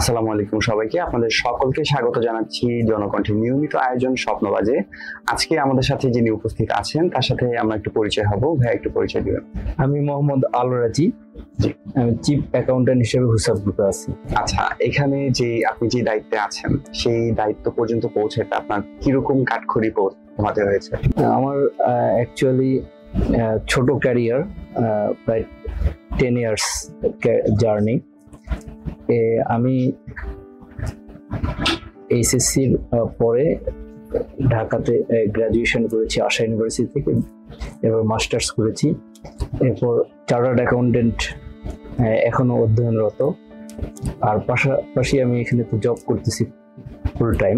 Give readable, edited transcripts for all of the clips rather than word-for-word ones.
আসসালামু আলাইকুম সবাইকে, আপনাদের সকলকে স্বাগত জানাচ্ছি জনকণ্ঠের নিয়মিত আয়োজন স্বপ্নবাজে। আজকে আমাদের সাথে যিনি উপস্থিত আছেন তার সাথে আমরা একটু পরিচয় হব। ভাই একটু পরিচয় দিবেন। আমি মোহাম্মদ আল রাজি, জি, আমি চিফ অ্যাকাউন্ট্যান্ট হিসেবে হুসাব গ্রুপে আছি। আচ্ছা, এখানে যে আপনি যে দায়িত্বে আছেন সেই দায়িত্ব পর্যন্ত পৌঁছাতে আপনার কিরকম কাঠখড়ি পোহাতে হয়েছে? আমার অ্যাকচুয়ালি ছোট ক্যারিয়ার, প্রায় 10 ইয়ার্স জার্নি। আমি এইচএসসির পরে ঢাকাতে গ্র্যাজুয়েশন করেছি আশা ইউনিভার্সিটি থেকে, এবার মাস্টার্স করেছি, এরপর চার্টার্ড অ্যাকাউন্টেন্ট এখনো অধ্যয়নরত। আর পাশাপাশি আমি এখানে তো জব করতেছি ফুল টাইম।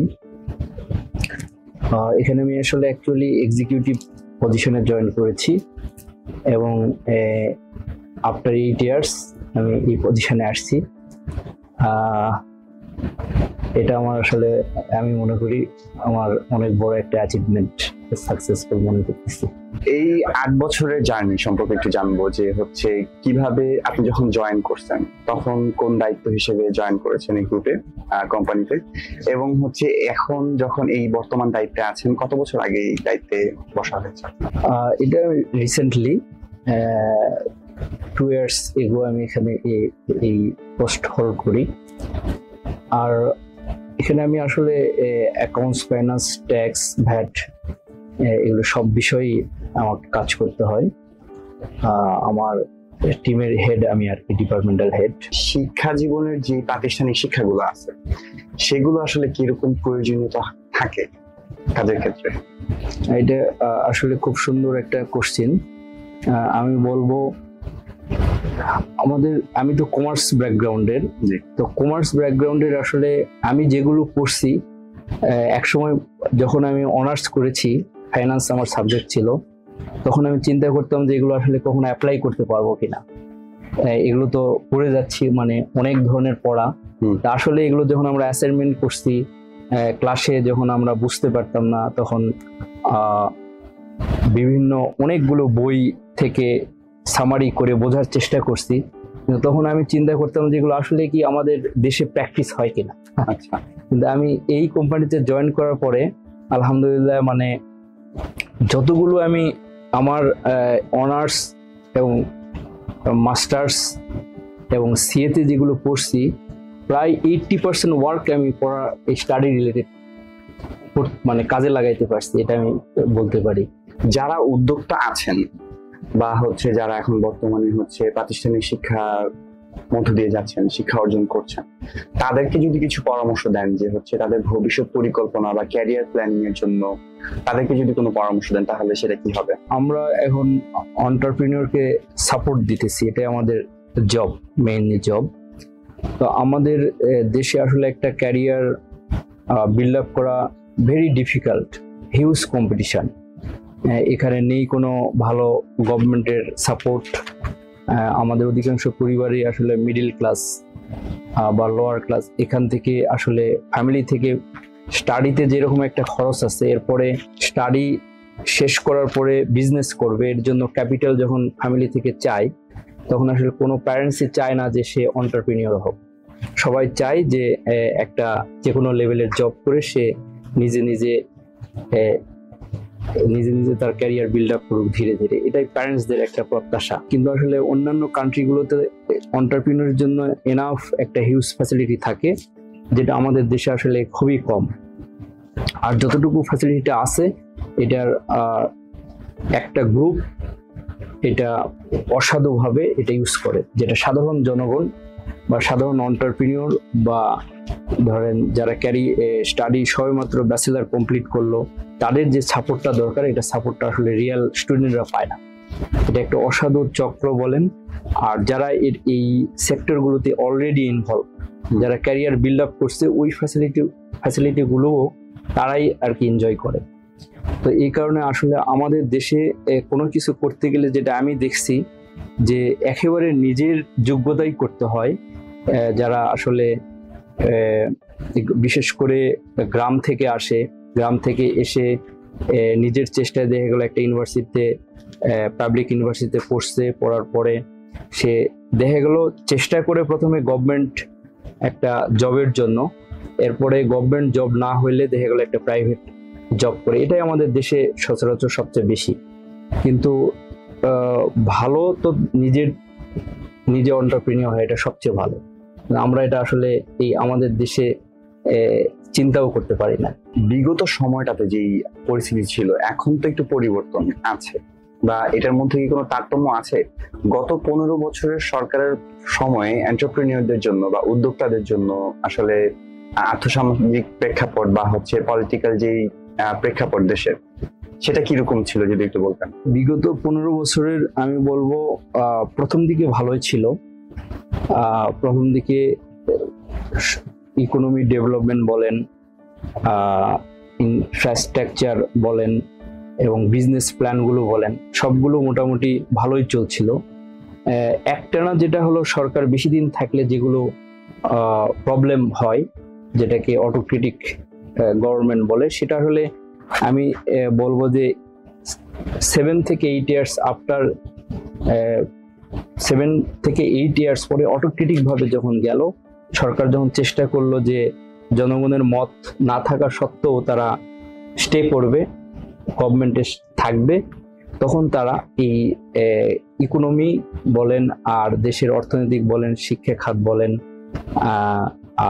এখানে আমি আসলে অ্যাকচুয়ালি এক্সিকিউটিভ পজিশনে জয়েন করেছি এবং আফটার 8 ইয়ার্স আমি এই পজিশনে আসছি। এটা আমার আসলে আমি মনে করি আমার অনেক বড় একটা অ্যাচিভমেন্ট, সাকসেসফুল মনে করতেছি। এই 8 বছরের জার্নি সম্পর্কে একটু জানবো, যে হচ্ছে কিভাবে আপনি যখন জয়েন করছেন তখন কোন দায়িত্ব হিসেবে জয়েন করেছেন এই গ্রুপে, কোম্পানিতে, এবং হচ্ছে এখন যখন এই বর্তমান দায়িত্বে আছেন কত বছর আগে এই দায়িত্বে বসা হয়েছে? এটা রিসেন্টলি 2 ইয়ার্স এগো আমি এখানে এই পোস্ট হোল্ড করি। আর এখানে আমি আসলে অ্যাকাউন্টস, ফাইন্যান্স, ট্যাক্স, ভ্যাট এগুলো সব বিষয়েই আমার কাজ করতে হয়। আমার টিমের হেড আমি, আর কি ডিপার্টমেন্টাল হেড। শিক্ষা জীবনের যে প্রাতিষ্ঠানিক শিক্ষাগুলো আছে সেগুলো আসলে কিরকম প্রয়োজনীয়তা থাকে কাজের ক্ষেত্রে? এটা আসলে খুব সুন্দর একটা কোশ্চেন। আমি বলবো আমি তো কমার্স ব্যাকগ্রাউন্ডের, তো কমার্স ব্যাকগ্রাউন্ডের আসলে আমি যেগুলো পড়ছি, একসময় যখন আমি অনার্স করেছি, ফাইন্যান্স আমার সাবজেক্ট ছিল, তখন আমি চিন্তা করতাম যে এগুলো আসলে কখনো অ্যাপ্লাই করতে পারবো কিনা। এগুলো তো পড়ে যাচ্ছি, মানে অনেক ধরনের পড়া, তা আসলে এগুলো যখন আমরা অ্যাসাইনমেন্ট করছি, ক্লাসে যখন আমরা বুঝতে পারতাম না, তখন বিভিন্ন অনেকগুলো বই থেকে সামারি করে বোঝার চেষ্টা করছি, তখন আমি চিন্তা করতাম যে এগুলো আসলে কি আমাদের দেশে প্র্যাকটিস হয় কিনা। আচ্ছা, কিন্তু আমি এই কোম্পানিতে জয়েন করার পরে আলহামদুলিল্লাহ, মানে যতগুলো আমি আমার অনার্স এবং মাস্টার্স এবং সিএতে যেগুলো পড়ছি, প্রায় 80% ওয়ার্ক আমি পড়া এই স্টাডি রিলেটেড মানে কাজে লাগাইতে পারছি, এটা আমি বলতে পারি। যারা উদ্যোক্তা আছেন বা হচ্ছে যারা এখন বর্তমানে হচ্ছে প্রাতিষ্ঠানিক শিক্ষার মধ্য দিয়ে যাচ্ছেন, শিক্ষা অর্জন করছেন, তাদেরকে যদি কিছু পরামর্শ দেন যে হচ্ছে তাদের ভবিষ্যৎ পরিকল্পনা বা ক্যারিয়ার প্ল্যানিং এর জন্য তাদেরকে যদি কোনো পরামর্শ দেন তাহলে সেটা কি হবে? আমরা এখন এন্টারপ্রেনিয়রকে সাপোর্ট দিতেছি, এটাই আমাদের জব, মেইনলি জব। তো আমাদের দেশে আসলে একটা ক্যারিয়ার বিল্ড আপ করা ভেরি ডিফিকাল্ট, হিউজ কম্পিটিশন। এখানে নেই কোনো ভালো গভর্নমেন্টের সাপোর্ট। আমাদের অধিকাংশ পরিবারই আসলে মিডিল ক্লাস বা লোয়ার ক্লাস। এখান থেকে আসলে ফ্যামিলি থেকে স্টাডিতে যেরকম একটা খরচ আছে, এরপরে স্টাডি শেষ করার পরে বিজনেস করবে, এর জন্য ক্যাপিটাল যখন ফ্যামিলি থেকে চায়, তখন আসলে কোনো প্যারেন্টসই চায় না যে সে এন্টারপ্রেনিয়র হোক। সবাই চায় যে একটা যে কোনো লেভেলের জব করে সে নিজে নিজে তার ক্যারিয়ার বিল্ড আপ করুক ধীরে ধীরে, এটাই প্যারেন্টসদের একটা প্রত্যাশা। কিন্তু আসলে অন্যান্য কান্ট্রিগুলোতে এন্টারপ্রেনিয়রের জন্য এনাফ একটা হিউজ ফ্যাসিলিটি থাকে, যেটা আমাদের দেশে আসলে খুবই কম। আর যতটুকু ফ্যাসিলিটিটা আছে, এটার একটা গ্রুপ এটা অসাধুভাবে এটা ইউজ করে, যেটা সাধারণ জনগণ বা সাধারণ এন্টারপ্রেনিয়র বা ধরেন যারা স্টাডি সবেমাত্র ব্যাচেলার কমপ্লিট করলো, তাদের যে সাপোর্টটা দরকার, এটা সাপোর্টটা আসলে রিয়েল স্টুডেন্টরা পায় না। এটা একটা অসাধু চক্র বলেন। আর যারা এই সেক্টরগুলোতে অলরেডি ইনভলভ, যারা ক্যারিয়ার বিল্ড আপ করছে, ওই ফ্যাসিলিটিগুলোও তারাই আর কি এনজয় করে। তো এই কারণে আসলে আমাদের দেশে কোনো কিছু করতে গেলে যেটা আমি দেখছি, যে একেবারে নিজের যোগ্যতাই করতে হয়। যারা আসলে বিশেষ করে গ্রাম থেকে আসে, গ্রাম থেকে এসে নিজের চেষ্টায় দেখা গেল একটা ইউনিভার্সিটিতে, পাবলিক ইউনিভার্সিটিতে পড়ছে, পড়ার পরে সে দেখা গেল চেষ্টা করে প্রথমে গভর্নমেন্ট একটা জবের জন্য, এরপরে গভর্নমেন্ট জব না হইলে দেখা গেল একটা প্রাইভেট জব করে। এটাই আমাদের দেশে সচরাচর সবচেয়ে বেশি। কিন্তু ভালো তো নিজে এন্টারপ্রেনিউর হয়, এটা সবচেয়ে ভালো। আমরা এটা আসলে এই আমাদের দেশে চিন্তাও করতে পারি না। বিগত সময়টাতে যেই পরিস্থিতি ছিল, এখন তো একটু পরিবর্তন আছে, বা এটার মধ্যে কি কোনো তারতম্য আছে? গত 15 বছরের সরকারের সময়ে এন্টারপ্রেনিউরদের জন্য বা উদ্যোক্তাদের জন্য আসলে আর্থসামাজিক প্রেক্ষাপট বা হচ্ছে পলিটিক্যাল যেই প্রেক্ষাপট দেশের, সেটা কিরকম ছিল যদি একটু বলতেন। বিগত 15 বছরের আমি বলবো প্রথম দিকে ভালোই ছিল। প্রথম দিকে ইকোনমি ডেভেলপমেন্ট বলেন, ইনফ্রাস্ট্রাকচার বলেন এবং বিজনেস প্ল্যানগুলো বলেন, সবগুলো মোটামুটি ভালোই চলছিল। একটানা যেটা হলো, সরকার বেশি দিন থাকলে যেগুলো প্রবলেম হয়, যেটাকে অটোক্রেটিক গভর্নমেন্ট বলে, সেটা হলে আমি বলবো যে 7 থেকে 8 ইয়ার্স আফটার 7 থেকে 8 ইয়ার্স পরে অটোক্রেটিক ভাবে যখন গেল, সরকার যখন চেষ্টা করলো যে জনগণের মত না থাকা সত্ত্বেও তারা স্টে করবে, গভর্নমেন্টে থাকবে, তখন তারা এই ইকোনমি বলেন আর দেশের অর্থনৈতিক বলেন, শিক্ষা খাত বলেন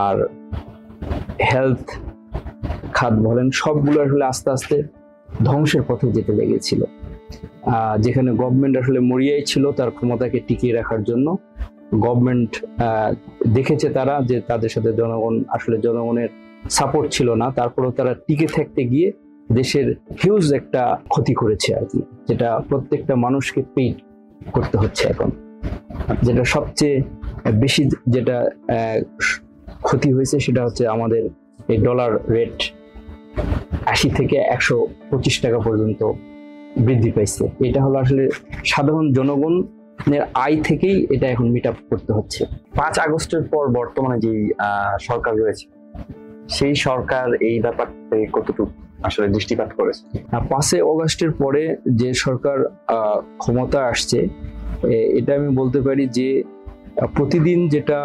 আর হেলথ খাত বলেন, সবগুলো আসলে আস্তে আস্তে ধ্বংসের পথে যেতে লেগেছিল। যেখানে গভর্নমেন্ট আসলে মরিয়াই ছিল তার ক্ষমতাকে টিকিয়ে রাখার জন্য। গভর্নমেন্ট দেখেছে তারা যে তাদের সাথে জনগণের সাপোর্ট ছিল না, তারপরেও তারা টিকে থাকতে গিয়ে দেশের হিউজ একটা ক্ষতি করেছে আর কি, যেটা প্রত্যেকটা মানুষকে পে করতে হচ্ছে এখন। যেটা সবচেয়ে বেশি যেটা ক্ষতি হয়েছে সেটা হচ্ছে আমাদের এই ডলার রেট 80 থেকে 125 টাকা পর্যন্ত বৃদ্ধি পাইছে। এটা হলো আসলে সাধারণ জনগণের আয় থেকেই এটা এখন মিট আপ করতে হচ্ছে। 5 আগস্টের পর বর্তমানে যেই সরকার রয়েছে, সেই সরকার এই ব্যাপারতে কতটুকু আসলে দৃষ্টিপাত করেছে? 5 আগস্টের পরে যে সরকার ক্ষমতা আসছে, এটা আমি বলতে পারি যে প্রতিদিন যেটা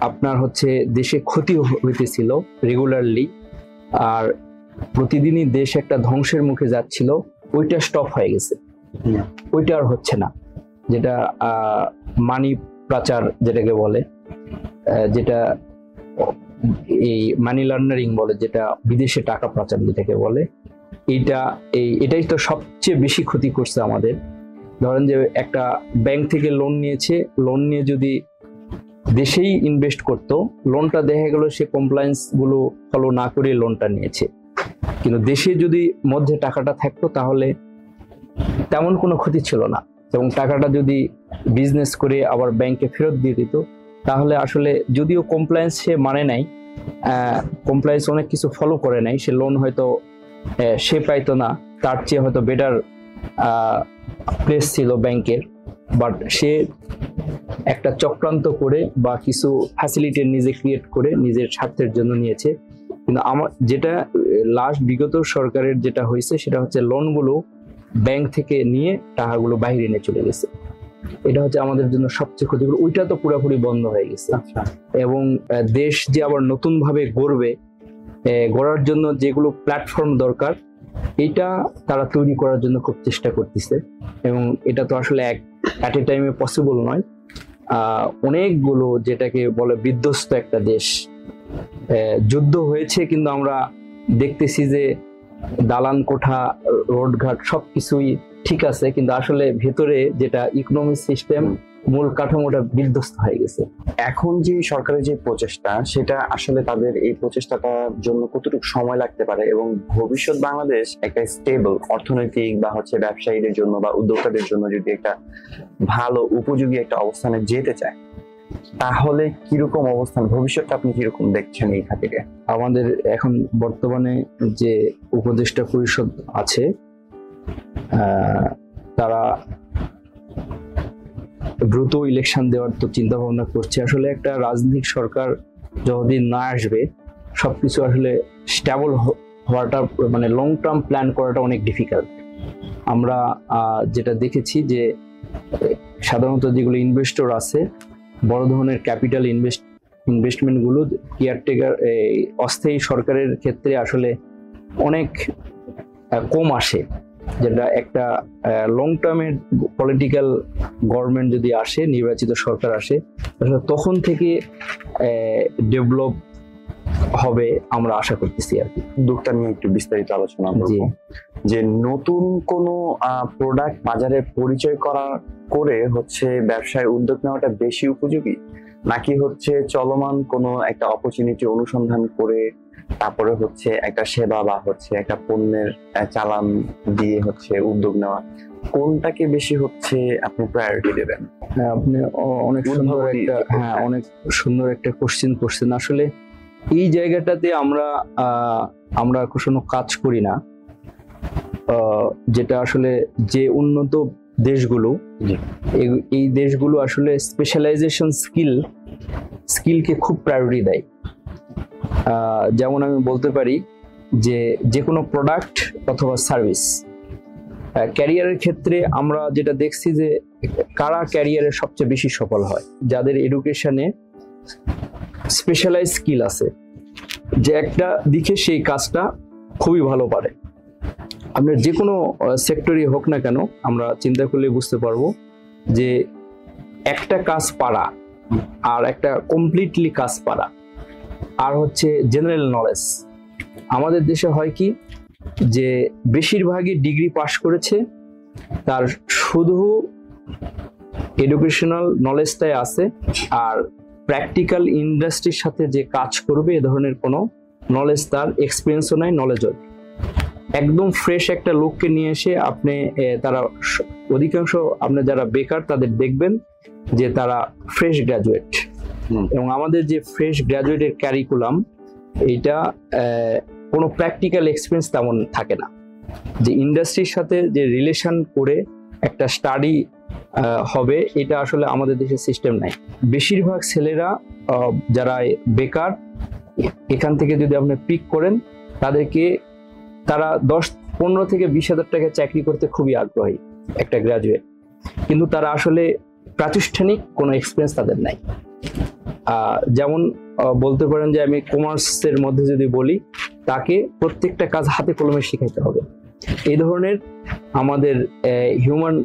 আপনার হচ্ছে দেশে ক্ষতি হইতেছিল রেগুলারলি, আর প্রতিদিনই দেশ একটা ধ্বংসের মুখে যাচ্ছিল, ওইটা স্টপ হয়ে গেছে। ওইটা আর হচ্ছে না। যেটা মানি পাচার যেটাকে বলে, যেটা এই মানি লন্ডারিং বলে, যেটা বিদেশে টাকা পাচার যেটাকে বলে, এটাই তো সবচেয়ে বেশি ক্ষতি করছে আমাদের। ধরেন যে একটা ব্যাংক থেকে লোন নিয়েছে, লোন নিয়ে যদি দেশেই ইনভেস্ট করতো, লোনটা দেখা গেল সে কমপ্লায়েন্স গুলো ফলো না করে লোনটা নিয়েছে, কিন্তু দেশে যদি মধ্যে টাকাটা থাকতো তাহলে তেমন কোনো ক্ষতি ছিল না, এবং টাকাটা যদি বিজনেস করে আবার ব্যাংকে ফেরত দিয়ে দিত, তাহলে আসলে যদিও কমপ্লায়েন্স সে মানে নাই, কমপ্লায়েন্স অনেক কিছু ফলো করে নাই, সে লোন হয়তো সে পাইতো না, তার চেয়ে হয়তো বেটার প্লেস ছিল ব্যাংকের, বাট সে একটা চক্রান্ত করে বা কিছু ফ্যাসিলিটি নিজে ক্রিয়েট করে নিজের স্বার্থের জন্য নিয়েছে। কিন্তু আমার যেটা লাস্ট বিগত সরকারের যেটা হয়েছে সেটা হচ্ছে লোনগুলো ব্যাংক থেকে নিয়ে টাকাগুলো বাইরে নিয়ে চলে গেছে। এটা হচ্ছে আমাদের জন্য সবচেয়ে ক্ষতিকর। ওইটা তো পুরোপুরি বন্ধ হয়ে গেছে। এবং দেশ যে আবার নতুন ভাবে গড়ার জন্য যেগুলো প্ল্যাটফর্ম দরকার, এটা তারা তৈরি করার জন্য খুব চেষ্টা করতেছে, এবং এটা তো আসলে অ্যাট এ টাইমে পসিবল নয়। অনেকগুলো যেটাকে বলে বিধ্বস্ত একটা দেশ, যুদ্ধ হয়েছে কিন্তু আমরা দেখতেছি যে দালান কোঠা, রোডঘাট সবকিছুই ঠিক আছে, কিন্তু আসলে ভেতরে যেটা ইকোনমিক সিস্টেম, মূল কাঠামোটা বিধ্বস্ত হয়ে গেছে। এখন যে সরকারের যে প্রচেষ্টা, সেটা আসলে তাদের এই প্রচেষ্টাটার জন্য কতটুকু সময় লাগতে পারে, এবং ভবিষ্যৎ বাংলাদেশ একটা স্টেবল অর্থনৈতিক বা হচ্ছে ব্যবসায়ীদের জন্য বা উদ্যোক্তাদের জন্য যদি একটা ভালো উপযোগী একটা অবস্থানে যেতে চায়, তাহলে কিরকম অবস্থান, ভবিষ্যৎটা আপনি কিরকম দেখছেন এই খাতিরে? আমাদের এখন বর্তমানে যে উপদেষ্টা পরিষদ আছে, তারা দ্রুত ইলেকশন দেওয়ার তো চিন্তা ভাবনা করছে। আসলে একটা রাজনৈতিক সরকার যতদিন না আসবে, সবকিছু আসলে স্টেবল হওয়াটা, মানে লং টার্ম প্ল্যান করাটা অনেক ডিফিকাল্ট। আমরা যেটা দেখেছি যে সাধারণত যেগুলো ইনভেস্টর আছে, বড় ধরনের ক্যাপিটাল ইনভেস্টমেন্টগুলো কেয়ারটেকার অস্থায়ী সরকারের ক্ষেত্রে আসলে অনেক কম আসে, যেটা একটা লং টার্মের পলিটিক্যাল গভর্নমেন্ট যদি আসে, নির্বাচিত সরকার আসে, আসলে তখন থেকে ডেভেলপ হবে আমরা আশা করতেছি আর কি। উদ্যোক্তা নিয়ে একটু বিস্তারিত আলোচনা জি। করব, যে নতুন কোনো প্রোডাক্ট বাজারে পরিচয় করে হচ্ছে ব্যবসায় উদ্যোগ নেওয়াটা বেশি উপযোগী, নাকি হচ্ছে চলমান কোনো একটা অপরচুনিটি অনুসন্ধান করে তারপরে হচ্ছে একটা সেবা বা হচ্ছে একটা পণ্যের চালান দিয়ে হচ্ছে উদ্যোগ নেওয়া, কোনটাকে বেশি হচ্ছে আপনি প্রায়োরিটি দেবেন? হ্যাঁ, আপনি অনেক সুন্দর উদ্ভাবনী একটা দিকে। অনেক সুন্দর একটা কোশ্চেন করছেন। আসলে এই জায়গাটাতে আমরা কোনো কাজ করি না, যেটা আসলে যে উন্নত দেশগুলো, জি। এই দেশগুলো আসলে স্পেশালাইজেশন স্কিলকে খুব প্রায়োরিটি দেয়। যেমন আমি বলতে পারি যে কোনো প্রোডাক্ট অথবা সার্ভিস ক্যারিয়ারের ক্ষেত্রে আমরা যেটা দেখছি যে কারা ক্যারিয়ারে সবচেয়ে বেশি সফল হয়, যাদের এডুকেশনে স্পেশালাইজ স্কিল আছে, যে একটা দিকে সেই কাজটা খুবই ভালো পারে। আপনার যে কোনো সেক্টরই হোক না কেন, আমরা চিন্তা করলে বুঝতে পারবো যে একটা কাজ পারা আর একটা কমপ্লিটলি কাজ পারা আর হচ্ছে জেনারেল নলেজ। আমাদের দেশে হয় কি যে বেশিরভাগই ডিগ্রি পাশ করেছে, তার শুধু এডুকেশনাল নলেজটাই আছে, আর প্র্যাকটিক্যাল ইন্ডাস্ট্রির সাথে যে কাজ করবে এ ধরনের কোনো নলেজ, তার এক্সপিরিয়েন্সও নাই, নলেজও। একদম ফ্রেশ একটা লোককে নিয়ে এসে আপনি তারা অধিকাংশ আপনি যারা বেকার তাদের দেখবেন যে তারা ফ্রেশ গ্রাজুয়েট, এবং আমাদের যে ফ্রেশ গ্রাজুয়েটের ক্যারিকুলাম এইটা কোনো প্র্যাকটিক্যাল এক্সপিরিয়েন্স তেমন থাকে না, যে ইন্ডাস্ট্রির সাথে যে রিলেশন করে একটা স্টাডি হবে, এটা আসলে আমাদের দেশে সিস্টেম নাই। বেশিরভাগ ছেলেরা যারা বেকার, এখান থেকে যদি আপনি পিক করেন তাদেরকে, তারা 15 থেকে 20,000 টাকা চাকরি করতে খুবই আগ্রহী একটা গ্রাজুয়েট, কিন্তু তারা আসলে প্রাতিষ্ঠানিক কোনো এক্সপিরিয়েন্স তাদের নাই। যেমন বলতে পারেন যে আমি কমার্সের মধ্যে যদি বলি, তাকে প্রত্যেকটা কাজ হাতে কলমে শিখাইতে হবে। এই ধরনের আমাদের হিউম্যান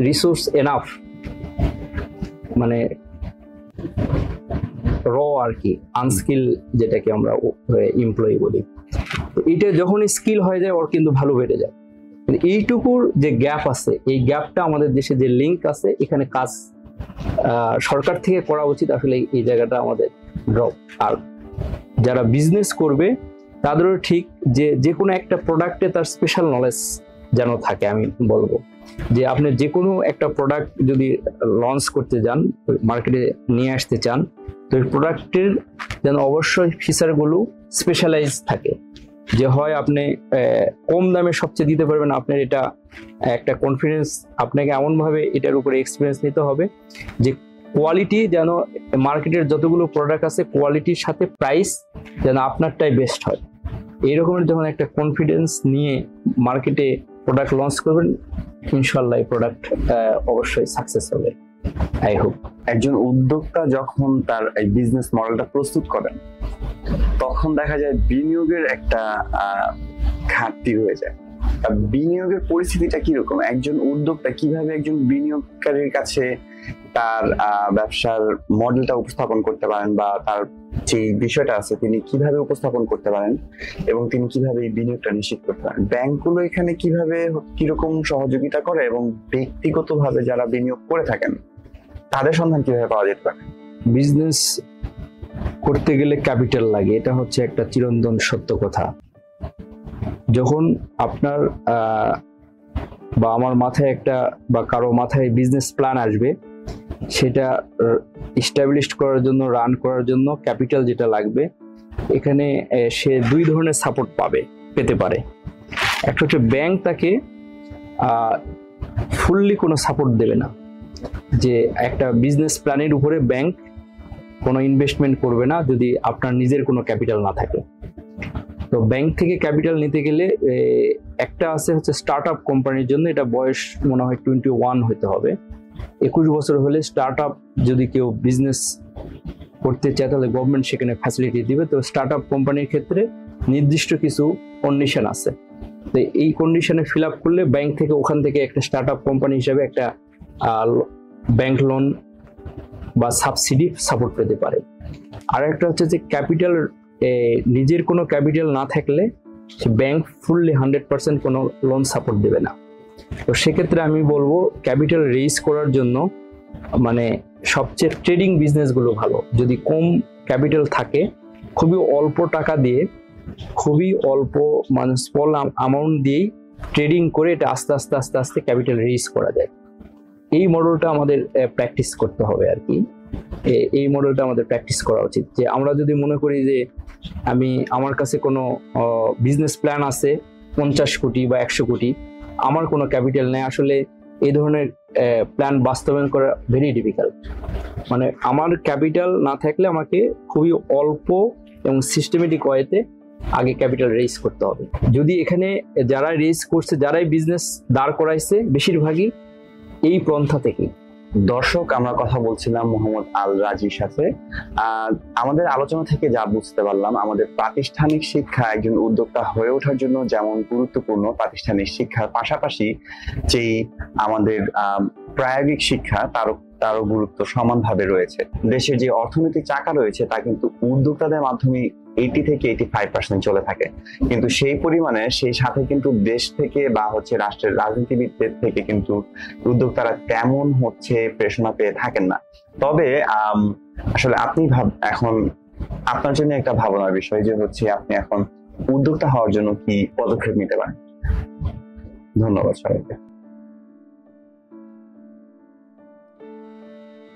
রিসোর্স এনাফ, মানে র আর কি, আনস্কিল যেটাকে আমরা এমপ্লয়ি বলি। তো এটা যখন স্কিল হয়ে যায় ওর কিন্তু ভালো বেড়ে যায়। এইটুকুর যে গ্যাপ আছে, এই গ্যাপটা আমাদের দেশে যে লিঙ্ক আছে, এখানে কাজ সরকার থেকে করা উচিত। আসলে এই জায়গাটা আমাদের ড্রপ। আর যারা বিজনেস করবে তাদেরও ঠিক যে কোনো একটা প্রোডাক্টে তার স্পেশাল নলেজ যেন থাকে। আমি বলবো যে আপনি যে কোনো একটা প্রোডাক্ট যদি লঞ্চ করতে যান, মার্কেটে নিয়ে আসতে চান, তো এই প্রোডাক্টের যেন অবশ্যই ফিচারগুলো স্পেশালাইজ থাকে, যে হয় আপনি কম দামে সবচেয়ে দিতে পারবেন, আপনার এটা একটা কনফিডেন্স, আপনাকে এমনভাবে এটার উপরে এক্সপিরিয়েন্স নিতে হবে যে কোয়ালিটি যেন মার্কেটের যতগুলো প্রোডাক্ট আছে কোয়ালিটির সাথে প্রাইস যেন আপনারটাই বেস্ট হয়। এইরকমের যখন একটা কনফিডেন্স নিয়ে মার্কেটে প্রোডাক্ট লঞ্চ করবেন, ইনশাল্লাহ এই প্রোডাক্ট অবশ্যই সাকসেস হবে, আই হোপ। একজন উদ্যোক্তা যখন তার এই বিজনেস মডেলটা প্রস্তুত করেন, তখন দেখা যায় বিনিয়োগের একটা ঘাটতি হয়ে যায়। বিনিয়োগের পরিস্থিতিটা কিরকম? একজন উদ্যোক্তা কিভাবে একজন বিনিয়োগকারীর কাছে তার ব্যবসার মডেলটা উপস্থাপন করতে পারেন, বা তার যে বিষয়টা আছে তিনি কিভাবে উপস্থাপন করতে পারেন, এবং তিনি কিভাবে এই বিনিয়োগটা নিশ্চিত করতে পারেন? ব্যাংকগুলো এখানে কিভাবে কিরকম সহযোগিতা করে, এবং ব্যক্তিগতভাবে যারা বিনিয়োগ করে থাকেন তাদের সন্ধান কিভাবে পাওয়া যেতে পারে? বিজনেস করতে গেলে ক্যাপিটাল লাগে, এটা হচ্ছে একটা চিরন্তন সত্য কথা। যখন আপনার বা আমার মাথায় একটা বা কারো মাথায় বিজনেস প্ল্যান আসবে, সেটা এস্টাবলিশ করার জন্য, রান করার জন্য ক্যাপিটাল যেটা লাগবে, এখানে সে দুই ধরনের সাপোর্ট পেতে পারে। একটা হচ্ছে ব্যাংক তাকে ফুললি কোনো সাপোর্ট দেবে না, যে একটা বিজনেস প্ল্যানের উপরে ব্যাংক কোনো ইনভেস্টমেন্ট করবে না যদি আপনার নিজের কোনো ক্যাপিটাল না থাকে। তো ব্যাংক থেকে ক্যাপিটাল নিতে গেলে একটা আছে হচ্ছে স্টার্ট আপ কোম্পানির জন্য, এটা বয়স মনে হয় 21 হতে হবে। 21 বছর হলে স্টার্ট আপ যদি কেউ বিজনেস করতে চায় তাহলে গভর্নমেন্ট সেখানে ফ্যাসিলিটি দিবে। তো স্টার্ট আপ কোম্পানির ক্ষেত্রে নির্দিষ্ট কিছু কন্ডিশন আছে, তো এই কন্ডিশনে ফিল আপ করলে ব্যাংক থেকে ওখান থেকে একটা স্টার্ট আপ কোম্পানি হিসাবে একটা ব্যাংক লোন বা সাবসিডি সাপোর্ট পেতে পারে। আর একটা হচ্ছে যে ক্যাপিটাল, নিজের কোনো ক্যাপিটাল না থাকলে ব্যাংক ফুললি 100% কোনো লোন সাপোর্ট দেবে না। তো সেক্ষেত্রে আমি বলবো ক্যাপিটাল রেইজ করার জন্য মানে সবচেয়ে ট্রেডিং বিজনেসগুলো ভালো। যদি কম ক্যাপিটাল থাকে, খুবই অল্প টাকা দিয়ে, খুবই অল্প মানে স্মল অ্যামাউন্ট দিয়েই ট্রেডিং করে এটা আস্তে আস্তে আস্তে আস্তে ক্যাপিটাল রেইজ করা যায়। এই মডেলটা আমাদের প্র্যাকটিস করতে হবে আর কি। এই মডেলটা আমাদের প্র্যাকটিস করা উচিত। যে আমরা যদি মনে করি যে আমার কাছে কোনো বিজনেস প্ল্যান আছে 50 কোটি বা 100 কোটি, আমার কোনো ক্যাপিটাল নেই, আসলে এই ধরনের প্ল্যান বাস্তবায়ন করা ভেরি ডিফিকাল্ট। মানে আমার ক্যাপিটাল না থাকলে আমাকে খুবই অল্প এবং সিস্টেমেটিক ওয়েতে আগে ক্যাপিটাল রেইজ করতে হবে। যদি এখানে যারা রেইজ করছে, যারাই বিজনেস দাঁড় করাইছে, বেশিরভাগই এই পন্থা থেকেই। দর্শক, আমরা কথা বলছিলাম মোহাম্মদ আল রাজির সাথে। আমাদের আলোচনা থেকে যা বুঝতে পারলাম, আমাদের প্রাতিষ্ঠানিক শিক্ষা একজন উদ্যোক্তা হয়ে ওঠার জন্য যেমন গুরুত্বপূর্ণ, প্রাতিষ্ঠানিক শিক্ষার পাশাপাশি যেই আমাদের প্রায়োগিক শিক্ষা তারও গুরুত্ব সমানভাবে রয়েছে। দেশের যে অর্থনৈতিক চাকা রয়েছে তা কিন্তু উদ্যোক্তাদের মাধ্যমে 80 থেকে 85% চলে থাকে, কিন্তু সেই পরিমাণে সেই সাথে কিন্তু দেশ থেকে বা রাষ্ট্রের রাজনীতিবিদদের থেকে কিন্তু উদ্যোক্তারা তেমন প্রেরণা পেয়ে থাকেন না। তবে আসলে আপনি এখন আপনার জন্য একটা ভাবনার বিষয় যে আপনি এখন উদ্যোক্তা হওয়ার জন্য কি পদক্ষেপ নিতে পারেন। ধন্যবাদ সবাইকে।